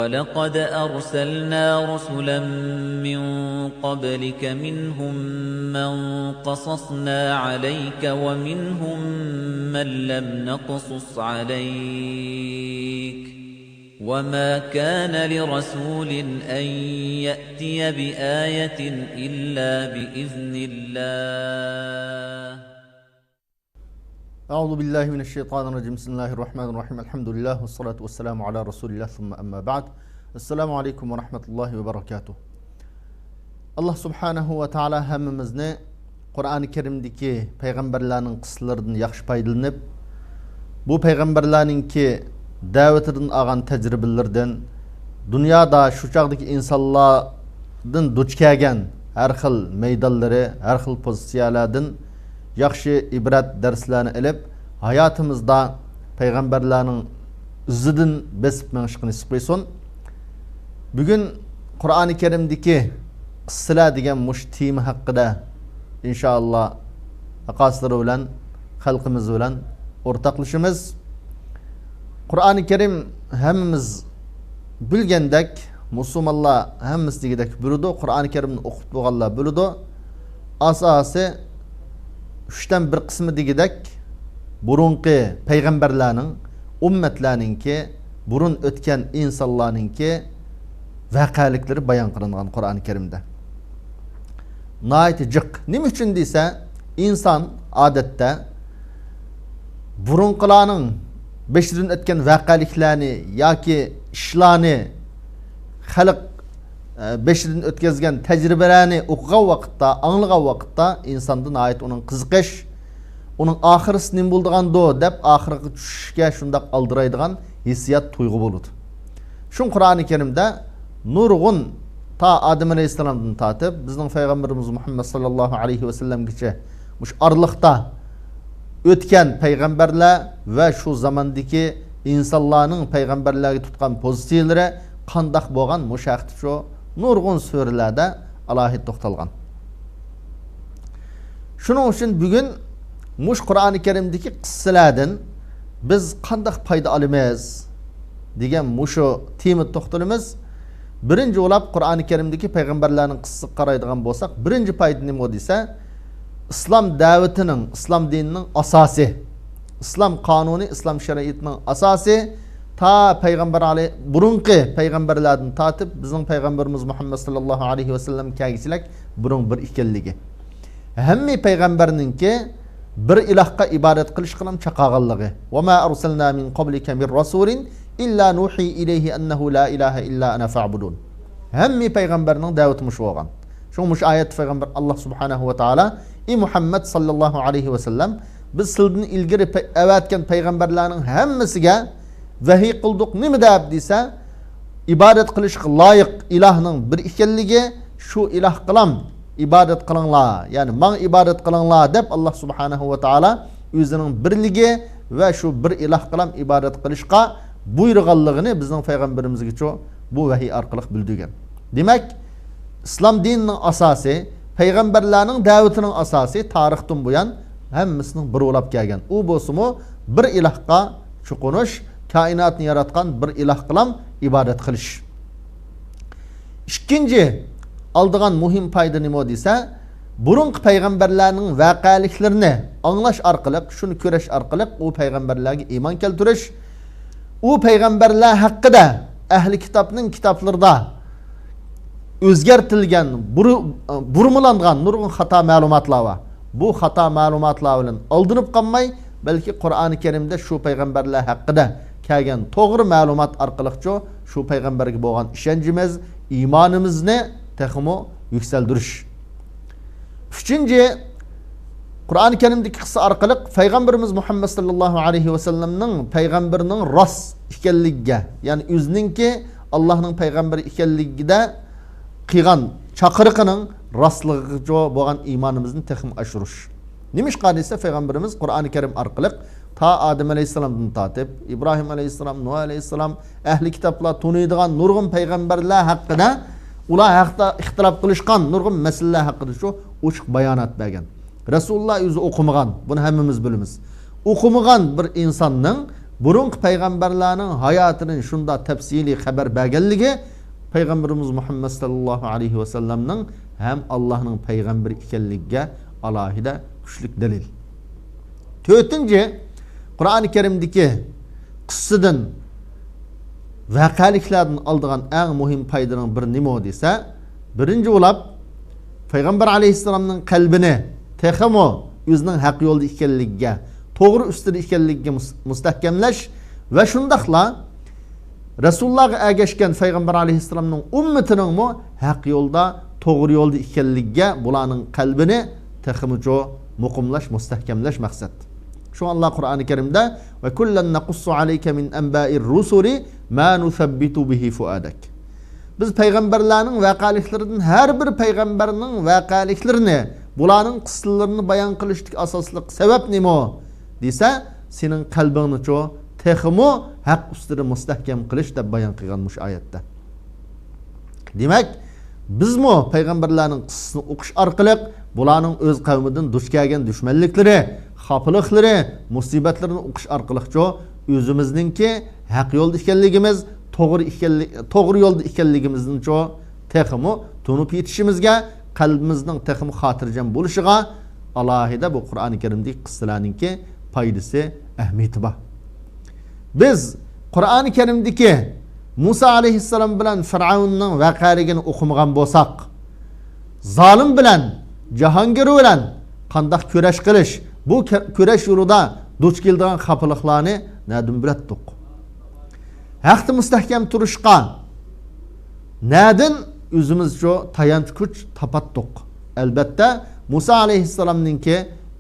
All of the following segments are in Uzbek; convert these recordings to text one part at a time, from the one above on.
وَلَقَدْ أَرْسَلْنَا رُسُلًا مِّن قَبْلِكَ مِنْهُم مَّن قَصَصْنَا عَلَيْكَ وَمِنْهُم مَّن لَّمْ نَقْصُصْ عَلَيْكَ وَمَا كَانَ لِرَسُولٍ أَن يَأْتِيَ بِآيَةٍ إِلَّا بِإِذْنِ اللَّهِ. أعوذ بالله من الشيطان الرجيم. بسم الله الرحمن الرحيم. الحمد لله والصلاة والسلام على رسول الله ثم أما بعد. السلام عليكم ورحمة الله وبركاته. Allah subhanahu wa ta'ala hammamizni Qur'oni Karimdagi payg'ambarlarning qissalaridan yaxshi foydalanib, bu payg'ambarlarningki da'vatidan olgan tajribalardan dunyoda shu chog'dagi insonlardan duch kelgan har xil maydonlari, har xil pozitsiyalardan yaxshi ibrat darslarni ilib, hayotimizda payg'ambarlarning izidan besib mengishni nasib qilsin. Bugun Qur'oni Karimdagi qissalar degan mush tema haqida inshaalloh aqoslar bilan xalqimiz bilan o'rtoqlashamiz. Qur'oni Karim hammamiz bilgandek, musulmonlar hammasi degidek biladi. Qur'oni Karimni o'qib bo'lganlar biladi. Asosi uchdan bir qismi degidek burunqi payg'ambarlarning, ummatlarningki, burun o'tgan insonlarningki vaqaliklari bayon qilingan Qur'oni Karimda. Nayt jiq. Nima uchun desa, inson odatda burunqilarning beşirin o'tgan vaqaliklarni yoki ishlarni xalq beşirin o'tkazgan tajribalarni o'qigan vaqtda, anglagan vaqtda insondan ayet uning qiziqish, uning oxirisi nima bo'ldigando deb oxiriga tushishga shundoq aldiraydigan hissiyat tuyg'u bo'ladi. Shu Qur'oni Karimda nurg'un ta Adem alayhissalomdan tortib bizning payg'ambarimiz Muhammad sallallohu alayhi va sallamgacha mush orliqda o'tgan payg'ambarlar va shu zamondagi insonlarning payg'ambarlarga tutgan pozitsiyalari qandoq bo'lgan mushaqti shu nurg'un suralarda alohida to'xtalgan. Shuning uchun bugun mush Qur'oni Karimdagi qissalardan biz qandoq foyda olamiz degan mushu tema to'xtalamiz. Birinchi o'lab Qur'oni Karimdagi payg'ambarlarning qissasiga qaraydigan bo'lsak, birinchi foyda nima desa, islom da'vatining, islom dinining asosi, islom qonuni, islom shariatining asosi ta payg'ambar burunqi payg'ambarlardan tortib bizning payg'ambarimiz Muhammad sallallohu alayhi va sallam kelgichilak burun bir ekanligi. Hamma payg'ambarningki bir ilohga ibodat qilish qilam chaqag'anligi. Va ma arsalna min qablika min rasulin illa nuhi ilayhi annahu la ilaha illa ana fa'budun. Hamma payg'ambarning da'vati mush bo'lgan. Shu mush oyat payg'ambar Allah subhanahu va taala Muhammad sallallohu alayhi va sallam biz sizdan ilgari avatgan payg'ambarlarning hammasiga vahiy qildik. Nima deb desa, ibodat qilishga loyiq ilohning bir ekanligi, shu iloh qilam ibodat qilinglar, ya'ni men ibodat qilinglar deb Allah subhanahu va taala o'zining birligi va shu bir iloh qilam ibodat qilishga buyurganligini bizning payg'ambarimizga bu vahiy orqali bildirgan. Demak, islom dinining asosi, payg'ambarlarning da'vatining asosi tarixdan buyon hammasining bir bo'lib kelgan. U bo'lsa-mu bir ilohga chuqunish, kainatni yaratgan bir iloh qilam ibodat qilish. Ikkinchi oldigan muhim foyda nima desa, burunqi payg'ambarlarning vaqaliklarini anglash orqali, shuni ko'rish orqali u payg'ambarlarga iymon keltirish, u payg'ambarlar haqida ahli kitobning kitoblarida o'zgartirilgan, burmalangan nurg'un xato ma'lumotlar va bu xato ma'lumotlar bilan aldinib qolmay, balki Qur'oni Karimda shu payg'ambarlar haqida kelgan to'g'ri ma'lumot orqali shu payg'ambarga bo'lgan ishonchimiz, iymonimizni texmo yuksaltirish. Uchinchi, Qur'oni Karimdagi qissa orqali payg'ambarimiz Muhammad sallallohu alayhi va sallamning payg'ambarining rost ekanligiga, ya'ni o'ziningki Allohning payg'ambari ekanligida qilgan chaqiriqining rostligiga bo'lgan iymonimizni texmo oshirish. Nimishqa desa, payg'ambarimiz Qur'oni Karim orqali ta Adem alayhissalomdan tortib Ibrohim alayhissalom, Nuh alayhissalom, ahli kitoblar tuniydigan nurg'un payg'ambarlar haqida, ular haqida ixtilof qilishgan nurg'un masalalar haqida shu ochiq bayonot bergan. Rasululloh o'zi o'qimagan, buni hammamiz bilamiz. O'qimagan bir insonning burunqi payg'ambarlarning hayotining shunda tafsiliy xabar berganligi payg'ambarimiz Muhammad sallallohu alayhi vasallamning ham Allohning payg'ambari ekanligiga alohida kuchli dalil. 4-chi Qur'oni Karimdagi qissadan vaqaliklardan oldigan eng muhim foydaning bir nima desa, birinchi bo'lib payg'ambar alayhissalomning qalbini texmo o'zining haq yo'lda ekanligiga, to'g'ri ustida ekanligiga mustahkamlash va shundaqla Rasulullohga ergashgan payg'ambar alayhissalomning ummatining mo haq yo'lda, to'g'ri yo'lda ekanligiga bularning qalbini texmocho muqimlash, mustahkamlash maqsad. Şu Allah Kur'an-ı Kerim'de ve kullen naqussu aleyke min enba'ir rusuli ma nuthabbitu bihi fuadak. Biz peygamberlerin vakaliklerinin her bir peygamberinin vakaliklerini, bulanın kıssalarını bayan kılıştık asaslık sebep neymi o? Dese senin kalbini çoğu tehimu hak üstüne mustahkem kılış da bayan kılganmış ayette. Demek biz mi peygamberlerin kıssasını okuş arkalık bulanın öz kavmidin duş kelgen düşmanlıkları, xapılıqları, musibetlerini okuş arkalıkça özümüzninki hak yolda ekanligimiz, to'g'ri yo'lda ekanligimizning çoğu texmi tunib yetishimizga, qalbimizning texmi xotirjam bo'lishiga alohida bu Qur'oni Karimdagi qissalarningki foydasi, ahamiyati bor. Biz Qur'oni Karimdagi Musa alayhissalom bilan Fir'avnning vaqaligini o'qimagan bo'lsak, zolim bilan, jahongir bilan qanday kurash qilish, bu kurash yo'lida duch keladigan xapiliqlarni nadim bilatdik. Haqda mustahkam turishqa nadin o'zimizcha tayanch kuch topatdik. Albatta Musa alayhissalomningki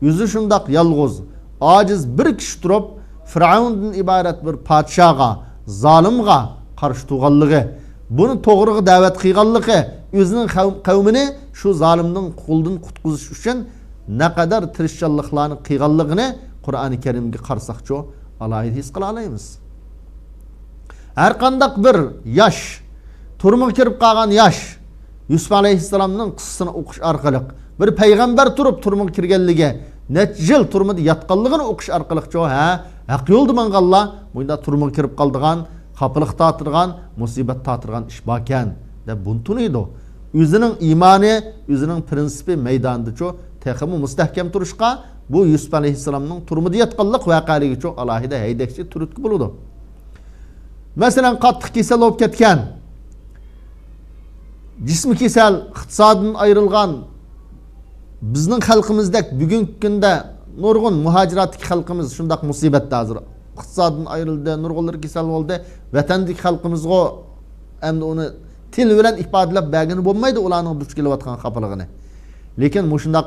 o'zi shundoq yolg'iz, ojiz bir kishi turib Fir'avndan iborat bir podshoga, zolimga qarshi turganligi, buni to'g'riga da'vat qilganligi, o'zining qavmini shu zolimning qo'ldan qutqizish uchun naqadar tirishchanliklarni qilganligini Qur'oni Karimga qarasaqcho alohida his qila olamiz. Her qandaq bir yosh, turmuga kirib qolgan yosh Yusuf alayhissalomning qissasini o'qish orqali bir payg'ambar turmuga kirganligi, necha yil turmada yotganligini o'qish orqali haq yo'lda manganlar bunda turmuga kirib qoldigan, xapiliq tortirgan, musibat tortirgan ish bor ekan deb buni tuniydi. O'zining iymoni, o'zining prinsipi maydonida texmi mustahkam turishqa bu Yusuf alayhissalomning turmada yotganlik voqealigicha alohida haydakchi turtki bo'ladi. Mesela qattiq kasal bo'lib ketgan, jismi kasal, iqtisoddan ayrilgan bizning xalqimizdek bugungi kunda nurg'un muhojiratlik xalqimiz shundaq musibatda hozir. Iqtisoddan ayrildi, nurg'unlar kasal bo'ldi. Vatandagi xalqimizga endi uni til bilan ifodalab bergani bo'lmaydi ularning duch kelayotgan xafaligini. Lekin mushundaq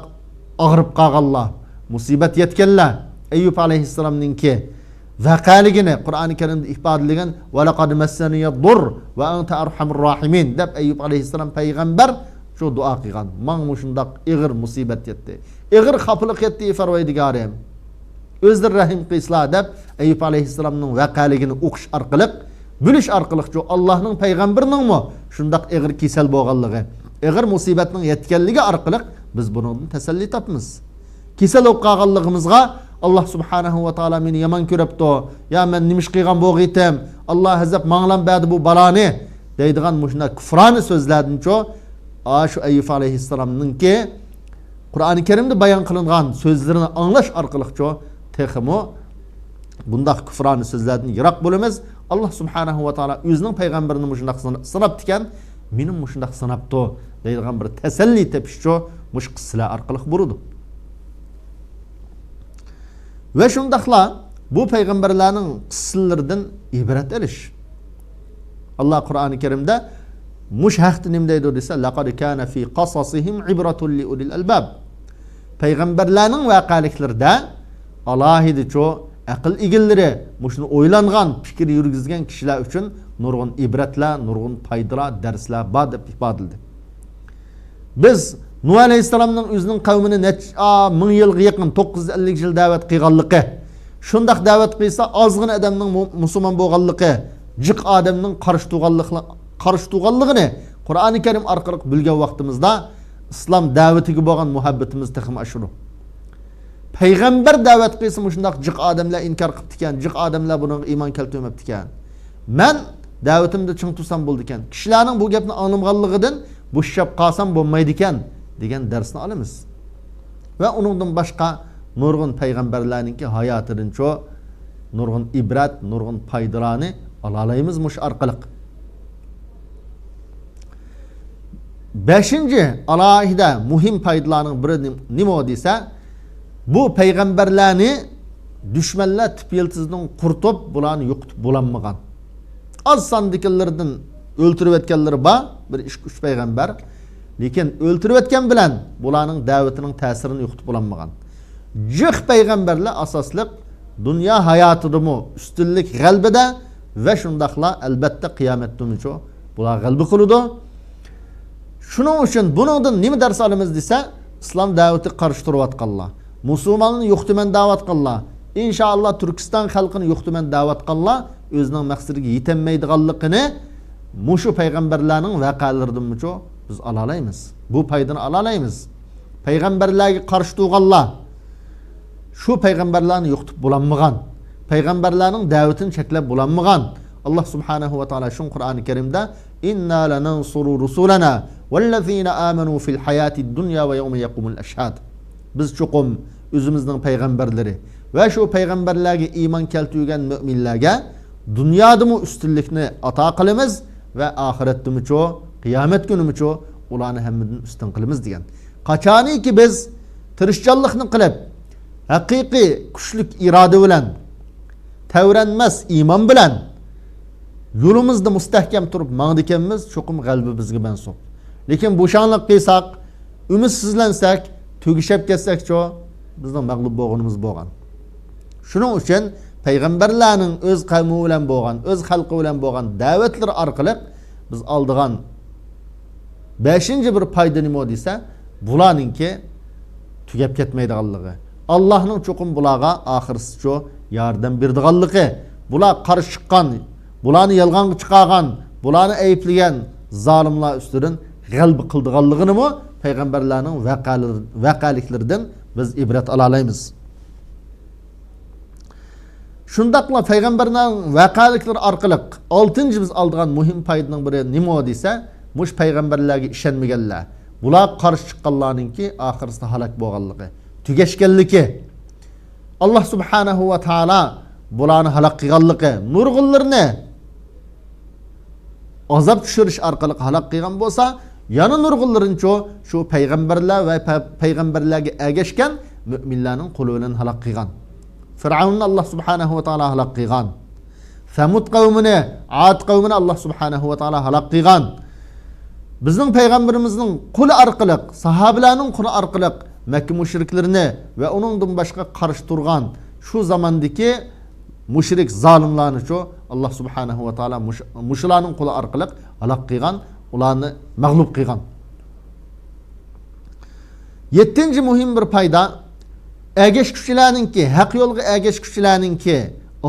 og'rib qolganlar, musibat yetganlar Ayyub alayhissalomningki vaqaligini Qur'oni Karimda ifodalagan va laqad massaniyad-dur va anta arhamur rohimin deb Ayyub alayhissalom payg'ambar shu duo qilgan. Men shundaq ig'ir musibat yetdi, ig'ir xafiliq yetdi Farvoydigarim. O'zdir rahim qilslar deb Ayyub alayhissalomning vaqaligini o'qish orqali, bilish orqali shu Allohning payg'ambarining mo shundaq ig'ir kasal bo'lganligi, ig'ir musibatning yetganligi orqali biz bundan tasalli topamiz. Kasal bo'lib qolganligimizga Allah subhanahu wa ta'ala meni yaman ko'ribdi. Ya men nimish qilgan bo'g'itim. Allah azab manglam berdi bu balani deydigan mushuna kufrani so'zlardancho shu Ayyub alayhissalomningki Qur'oni Karimda bayon qilingan so'zlarini anglash orqali texmo bundaq kufrani so'zlardan yiroq bo'lamiz. Allah subhanahu wa ta'ala o'zining payg'ambarini mushundaq sinab ekan, meni mushundaq sinabdi deydigan bir tasalli tepishcho mush qissalar orqali bo'ladi. Ve şundaqla bu peygamberlerin kıssalarından ibret elish. Allah Kur'an-ı Kerim'de mush haqda nim deydi desa laqad kana fi qasasihim ibratun li ulil albab. Peygamberlerin vaqaliklarida alohida cho aql egillari mushuni o'ylangan, fikr yurgizgan kishilar uchun nurg'un ibratlar, nurg'un foydalar, darslar bor deb ifodaldi. Biz Nuh alayhissalomning o'zining qavmini necha ming yilga yaqin 950 yil da'vat qilganligi, shundaq da'vat qilsa ozg'ina odamning musulmon bo'lganligi, jiq odamning qarshi turganligini Qur'oni Karim orqali bilgan vaqtimizda islom da'vatiga bo'lgan muhabbatimiz taxim ashuru. payg'ambar da'vat qilsa shundoq jiq odamlar inkor qilibdi ekan, jiq odamlar buni iymon keltirmabdi ekan. Men da'vatimda ching tursam bo'ldi ekan. Kishilarning bu gapni anglamaganligidan bo'shab qolsam bo'lmaydi ekan degan darsni olamiz. Va uningdan boshqa nurg'un payg'ambarlarning hayotidan cho nurg'un ibrat, nurg'un foydalarni olaymiz mush orqali. 5-chi alohida muhim foydalarning biri nima desa, bu payg'ambarlarni dushmanlar tip-yiltizdan qurtib, bularni yo'qitib bo'lanmagan. Az sandikilardan o'ltirib etganlari bor, bir 2-3 payg'ambar, lekin o'ltirib etgan bilan bularning da'vatining ta'sirini yo'qitib bo'lanmagan. Jiq payg'ambarlar asosliq dunyo hayotidami ustunlik g'albida va shundaqla albatta qiyomatdamicho bular g'alba qiladi. Shuning uchun buningdan nima dars olamiz desa, islom da'vati qarshi turayotganlar, musulmonni yo'qtiman da'vat qilganlar, inshaalloh Turkiston xalqini yo'qtiman da'vat qilganlar o'zining maqsadiga yetolmaydiganligini mushu payg'ambarlarning vaqalaridanmicho biz olalaymiz. Bu foydani olalaymiz. Payg'ambarlarga qarshi turganlar shu payg'ambarlarni yo'qitib bo'lanmagan, payg'ambarlarning da'vatini cheklab bo'lanmagan. Allah subhanahu va taolo shu Qur'oni Karimda inna lanansuru rusulana vallazina amanu fil hayatid dunya va yawma yaqumul ashhad. Biz chuqum o'zimizning payg'ambarlari va shu payg'ambarlarga iymon keltirgan mu'minlarga dunyodami ustunlikni ato qilamiz va oxiratdamicho, qiyomat kunimicho ularni hammadan ustun qilamiz degan. Qachoniki biz tirishchanlikni qilib, haqiqiy kuchlik iroda bilan, tavranmas iymon bilan yo'limizda mustahkam turib mangdikanmiz, cho'qim g'albi bizga mansub. Lekin bo'shanlik qilsak, umidsizlansak, tugishab ketsak-cho, bizning mag'lub bo'lganimiz bo'lgan. Shuning uchun payg'ambarlarning o'z qavmi bilan bo'lgan, o'z xalqi bilan bo'lgan da'vatlar orqali biz oldigan 5-chi bir foyda nima desa, bularningki tugab ketmaydiganligi. Allohning cho'qim bularga oxirisicho yordam berdiganligi. Bular qarshi chiqqan, bularni yolg'onga chiqargan, bularni aybligan zolimlar ustidan g'alba qildiganligini mi payg'ambarlarning vaqaliklaridan biz ibrat ola olamiz. Shundaqla payg'ambarlarning vaqaliklari orqali 6-chi biz oldigan muhim foydaning biri nima desa, mush payg'ambarlarga ishonmaganlar, bular qarshi chiqqanlarningki oxirsida halok bo'lganligi, tugashganligi. Allah subhanahu va taolo bularni halok qilganligi, nurg'unlarni azab tushirish orqali halok qilgan bo'lsa, yana nurg'unlarincho shu payg'ambarlar va payg'ambarlarga ergashgan mu'minlarning qo'li bilan halok qilgan. Fir'avnni Allah subhanahu va taolo halok qilgan. Samud qavmini, Ad qavmini Allah subhanahu va taolo halok qilgan. Bizning payg'ambarimizning qo'li orqali, sahobalarning qo'li orqali Makka mushriklarini va uningdan boshqa qarshi turgan shu zamondagi mushrik zolimlarni-cho Allah subhanahu va taolo mushlarning qo'li orqali halok qilgan, ularni mag'lub qilgan. 7-chi muhim bir foyda ergashuvchilarningki, haq yo'lga ergashuvchilarningki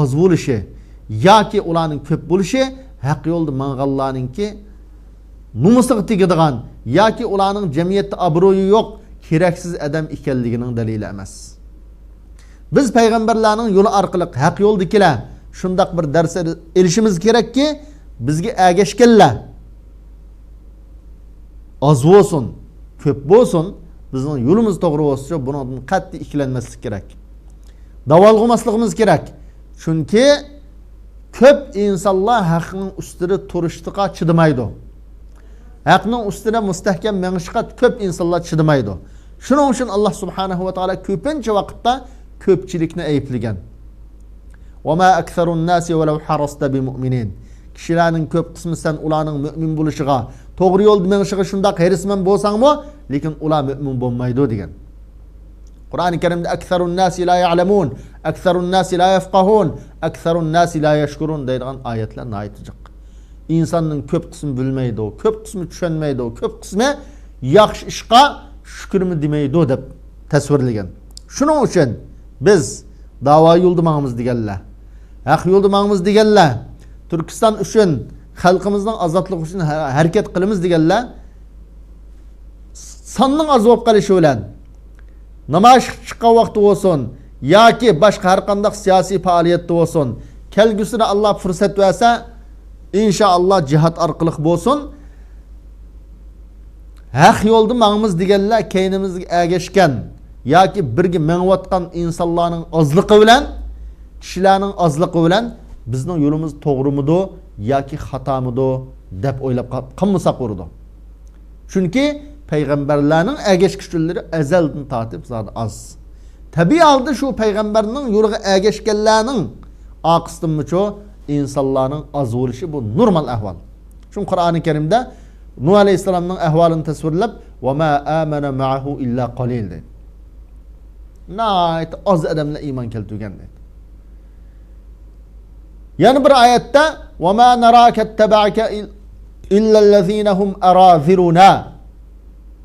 oz bo'lishi yoki ularning ko'p bo'lishi haq yo'lda manganlarningki numusiga tegadigan yoki ularning jamiyatda obro'yi yo'q, keraksiz odam ekanligining dalili emas. Biz payg'ambarlarning yo'li orqali haq yo'ldagilar shundaq bir dars elishimiz kerakki, bizga ergashganlar oz bo'lsin, ko'p bo'lsin, bizning yo'limiz to'g'ri bo'lsa, bundan qat'iy ikkilanmaslik kerak. Davolg'amasligimiz kerak. Chunki ko'p insonlar haqning ustida turishga chidamaydi. Haqning ustida mustahkam mengishga ko'p insonlar chidamaydi. Shuning uchun Alloh subhanahu va taolo ko'pincha vaqtda ko'pchilikni aybligan. Va ma aktharun nasi walau harasta bimu'minin. Kishilarning ko'p qismi sen ularning mu'min bo'lishiga, to'g'ri yo'lda menishiga shundaq herisman bo'lsangmi, lekin ular mu'min bo'lmaydi degan. Qur'oni Karimda aktharun nasi la ya'lamun, aktharun nasi la yafqahun, aktharun nasi la yashkurun deydigan oyatlar naytijiq. İnsanning ko'p qismi bilmaydi, ko'p qismi tushunmaydi, ko'p qismi yaxshi ishqa shukrmi demaydi deb tasvirlagan. Shuning uchun biz da'vo yo'lda mangimiz deganlar, haq yo'lda mangimiz deganlar, Turkiston uchun, xalqimizning ozodligi uchun harakat qilamiz deganlar sonning oz bo'lib qolishi bilan namoyish chiqqan vaqti bo'lsin yoki boshqa har qanday siyosiy faoliyatda bo'lsin, kelgusida Alloh fursat bersa, inshaalloh jihad orqali bo'lsin, haq yo'lda mangimiz deganlar keynimizga ergashgan yoki birga mengayotgan insonlarning ozligi bilan, kishilarning ozligi bilan bizning yo'limiz to'g'rimidi yoki xatomidi deb o'ylab qolmasak bo'ladi. Chunki payg'ambarlarning ergashgan yo'llari azaldan tortib zot az. Tabiiy holda shu payg'ambarning yo'liga ergashganlarning oqistinmicho insonlarning az bo'lishi bu normal ahvol. Chunki Qur'oni Karimda Nuh alayhisalomning ahvolini tasvirlab, "Va ma amana ma'ahu illa qalil" dedi. Nayt az odamlar iymon keltirgan dedi. Yana bir oyatda "Va ma naraka ittaba'aka illa allazina hum araziluna"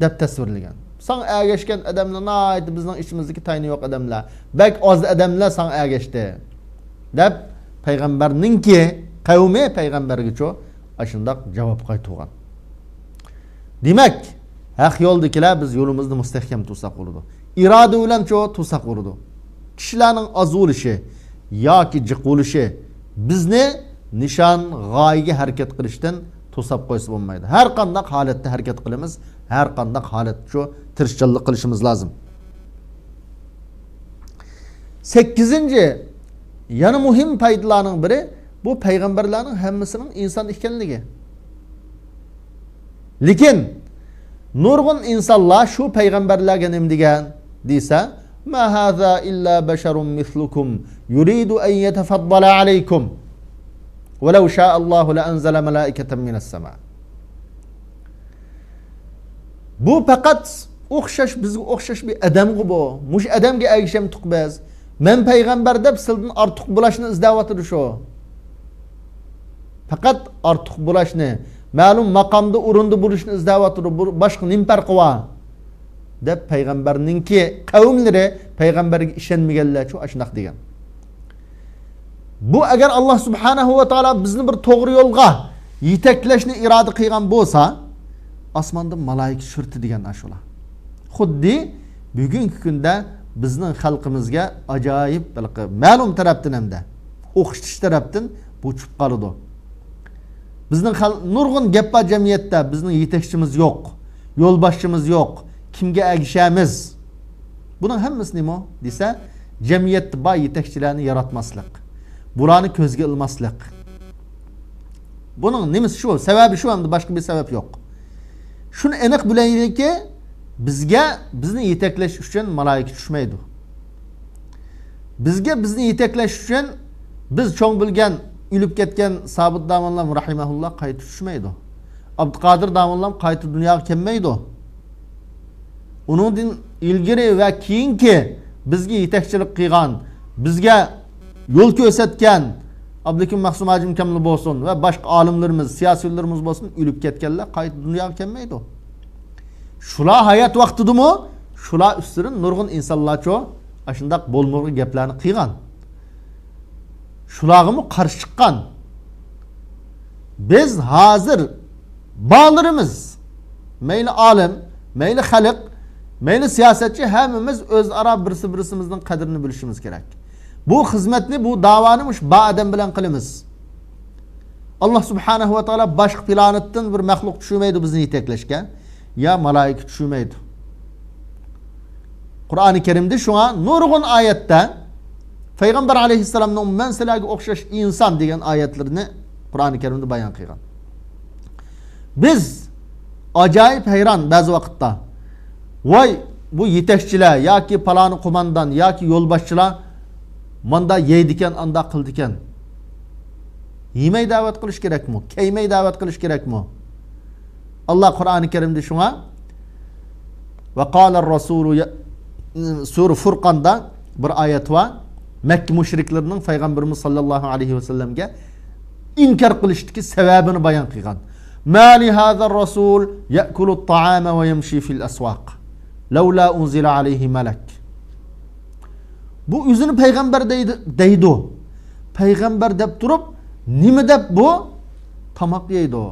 deb tasvirlagan. San ergashgan odamlar nayt bizning ishimizdagi tayini yo'q odamlar. Bak az odamlar san ergashdi. deb payg'ambarningki qavmi payg'ambargacha ashundoq javob qaytargan. Demak, haq yo'ldagilar biz yo'limizni mustahkam tutsak bo'ladi. Iroda bilan tutsak bo'ladi. Kishilarning oz bo'lishi yoki jiq bo'lishi bizni nishon g'oyaga harakat qilishdan to'sab qo'ysa bo'lmaydi. Har qanday holatda harakat qilamiz, har qanday holatda tirishchilik qilishimiz lozim. 8-chi yana muhim foydalarning biri bu payg'ambarlarning hammasining inson ekanligi. Lekin nurg'un insonlar shu payg'ambarlarga nima degan desa, "Ma hadha illa basharun mislukum yuridu an yatafaddala alaykum. Walau sha'a Allahu la anzala malaikatan minas sama." Bu faqat o'xshash bizga o'xshash bir odamga bu. Mush odamga ergasham tuqbaz. Men payg'ambar deb sizdan ortiq bo'lishni izlayotdi shu. Faqat ortiq bo'lishni, ma'lum maqomda o'rinda bo'lishni izlayotdi. Boshqa nim farqi bor? deb payg'ambarningki qavmlari payg'ambarga ishonmaganlar shu ashunaq degan. Bu agar Alloh subhanahu va taolo bizni bir to'g'ri yo'lga yetaklashni iroda qilgan bo'lsa, osmonda malaika tushirdi degan ashular. Xuddi bugungi kunda bizning xalqimizga ajoyib ma'lum tarafdan hamda o'qitish tarafdan bu chiqib qoladi. Bizning nurg'un gaplar jamiyatda bizning yetakchimiz yo'q, yo'lboshchimiz yo'q. Kimga ergashamiz? Buning hammasi nima desa, jamiyatda bor yetakchilarni yaratmaslik. Bularni ko'zga ilmaslik. Buning nimasi shu? Sababi shu hamda boshqa bir sabab yo'q. Shuni aniq bilaylikki, bizga bizni yetaklash uchun malaika tushmaydi. Bizga bizni yetaklash uchun biz cho'ng bilgan, o'lib ketgan Sabit Damonlar rahimahulloh qayta tushmaydi. Abduqodir Damonlar qayta dunyoga kelmaydi. Uningdan ilgari va keyingi bizga yetakchilik qilgan, bizga yo'l ko'rsatgan Abdukim Mahsum Hajim kamli bo'lsin va boshqa olimlarimiz, siyosiylarimiz bo'lsin, o'lib ketganlar qayta dunyoga kelmaydi. Shular hayot vaqtidimi? Shular ustidan nurg'un insonlarcha ashundaq bo'lmoqli gaplarni qilgan. Shularga qarshi chiqqan. Biz hozir ba'larimiz, mayli olim, mayli xalq, mayli siyosatchi hammamiz o'zaro birsimizning qadrini bilishimiz kerak. Bu xizmatni, bu davoni mush ba odam bilan qilamiz. Alloh subhanahu va taolo boshqa planetdan bir maxluq tushmaydi bizni yetaklashga. Ya malaika tushmaydi. Qur'oni Karimda shunga nurg'un oyatda Payg'ambar alayhissalomning "Men sizlarga o'xshash inson" degan oyatlarini Qur'oni Karimda bayon qilgan. Biz ajoyib hayron ba'zi vaqtda. Voy, bu yetakchilar yoki paloni qo'mondan yoki yo'lboshchilar manda yeydikan, anda qildikan. Yemay da'vat qilish kerakmi? Keymay da'vat qilish kerakmi? Allah Qur'oni Karimda shunga va qala ar-rasul Sura Furqonda bir oyat va Makka mushriklarining payg'ambarimiz sallallohu alayhi va sallamga inkor qilishdagi sababini bayon qilgan. Ma li hadha ar-rasul ya'kulu at-ta'ama wa yamshi fil aswaq laula unzila alayhi malak. Bu o'zini payg'ambar deydi. Payg'ambar deb turib, nima deb bu tamoq yeydi?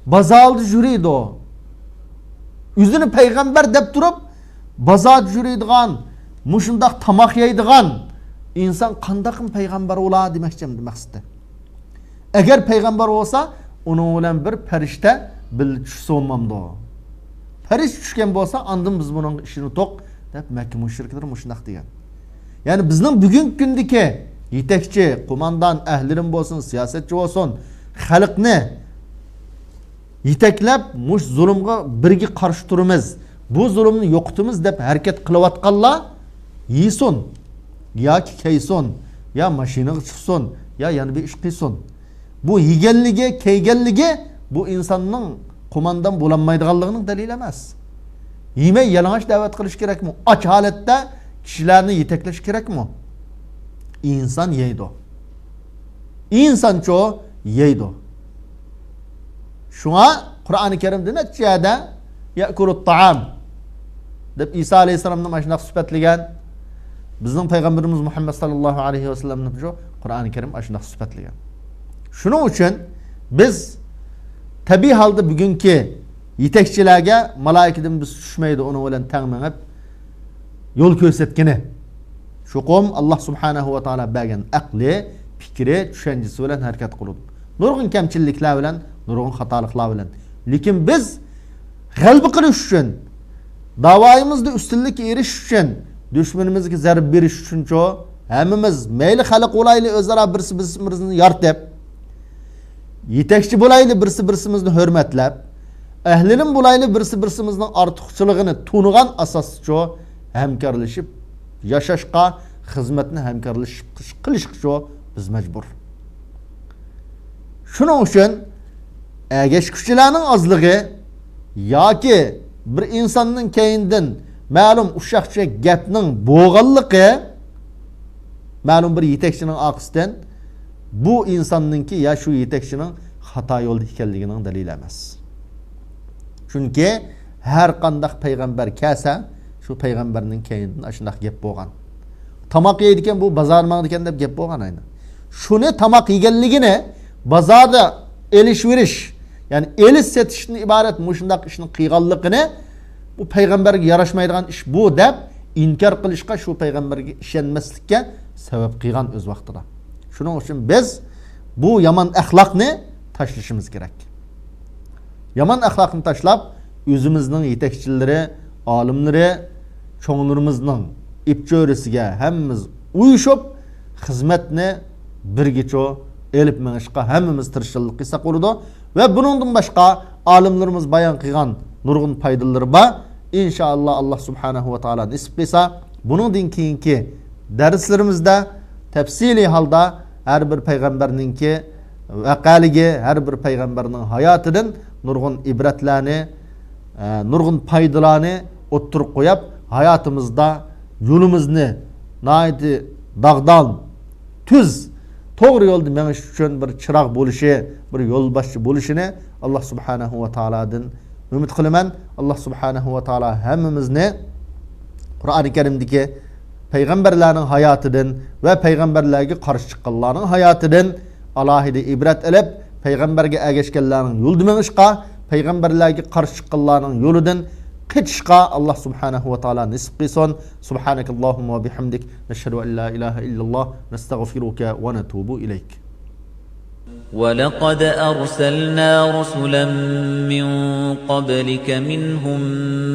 Bazalda yuriydi. O'zini payg'ambar deb turib, bazar yürüydiğen, muşundaq tamak yeydiğen insan qandaqın peygamber ola demekçim demekçide. Eğer peygamber olsa, onun bilen bir perişte bilgisi olmamdı o. Periş düşken bolsa, andım biz bunun işini tok, dep Mekke müşrikleri muşundaq degen. Yani bizning bugün gündeki yetekçi, kumandan, ehlirim bolsun, siyasetçi olsun, xalqni yeteklep muş zulümge birgi qarşı turimiz. Bu zulümni yo'qitimiz deb harakat qilayotganlar yesin, yoki keysin, ya mashinaga chiqsin, ya yana bir ish qilsin. Bu yeganligi, keyganligi bu insonning kumandan bo'lanmaydiganligining dalili emas. Yemay yalang'och da'vat qilish kerakmi? Och holatda kishilarni yetaklash kerakmi? İnsan yeydi. İnsan çoğu yeydi. Şuna Kur'an-ı Kerim'de neticede ya'kulut ta'am deb İsa aleyhisselam'ın maşındaq süpetligen bizning Peygamberimiz Muhammed sallallahu aleyhi ve sellem'nin Kur'an-ı Kerim maşındaq süpetligen. Şunun için biz tabi halde bugünkü yetekçilerge malaikeden biz düşmeydi onu bilen tengmenip yol körsetkeni. Şuqum Allah subhanahu ve taala bergen akli, fikri, düşüncesi bilen hareket kılıp. Nurgun kemçillikler bilen, nurgun hatalıklar bilen. Lekin biz g'alaba qilish uchun, davayımızda üstünlük eriş için, düşmanımızga zarb berish uchun hammamiz mayli xalq olayli o'zaro birimizni yartib, yetakchi bo'layli birimizni hurmatlab, ahlilim bo'layli birimizning ortiqchiligini tunigan asosda hamkorlashib yashashga, xizmatni hamkorlashib qilishga biz majbur. Shuning uchun agash kuchlarning ozligi yoki bir insonning keyindan ma'lum ushaqcha gapning bo'g'anligi ma'lum bir yetakchining orqasidan bu insonninki ya shu yetakchining xato yo'lda ekanligining dalili emas. Chunki har qanday payg'ambar kelsa, shu payg'ambarning keyindan shunday gap bo'lgan. Tamoq yeydigan bu bozor mangdigan deb gap bo'lgan ayni. Shuni tamoq yeganligini bozorda elish-verish, yani elish setishni iborat mushundaq ishni qilganligini bu payg'ambarga yarashmaydigan ish bu deb inkor qilishga, shu payg'ambarga ishonmaslikka sabab qilgan o'z vaqtida. Shuning uchun biz bu yomon axloqni tashlashimiz kerak. Yomon axloqni tashlab, o'zimizning yetakchilari, olimlari, cho'nglarimizning ipcho'risiga hammamiz uyushib, xizmatni birgacha elib mengishga hammamiz tirishchilik qilsak bo'ladi va buningdan boshqa olimlarimiz bayon qilgan nurg'un foydalari bor. İnşallah Allah subhanahu va taolo nasib qilsa, buningdan keyingi darslarimizda tafsili holda har bir payg'ambarningki vaqaligi, har bir payg'ambarning hayotidan nurg'un ibratlarni, nurg'un foydalarni o'ttirib qo'yib, hayotimizda yo'limizni naydi dag'dan tuz to'g'ri yo'lda menish uchun bir chiroq bo'lishi, bir yo'lboshchi bo'lishini Allah subhanahu va taolodan umid qilaman. Allah subhanahu va taolo hammamizni Qur'oni Karimdagi payg'ambarlarning hayotidan va payg'ambarlarga qarshi chiqqanlarning hayotidan alohida ibrat olib, payg'ambarga ergashganlarning yo'lida menishqa, payg'ambarlarga qarshi chiqqanlarning yo'lidan qechishqa Allah subhanahu va taolo nasib qilsin. Subhanakallahumma va bihamdik, nashhadu an la ilaha illalloh, nastaghfiruka va natubu ilayk. ولقد أرسلنا رسلا من قبلك منهم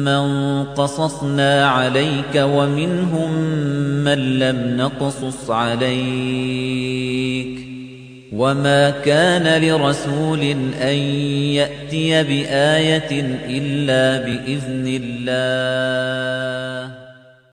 من قصصنا عليك ومنهم من لم نقصص عليك وما كان لرسول أن يأتي بآية إلا بإذن الله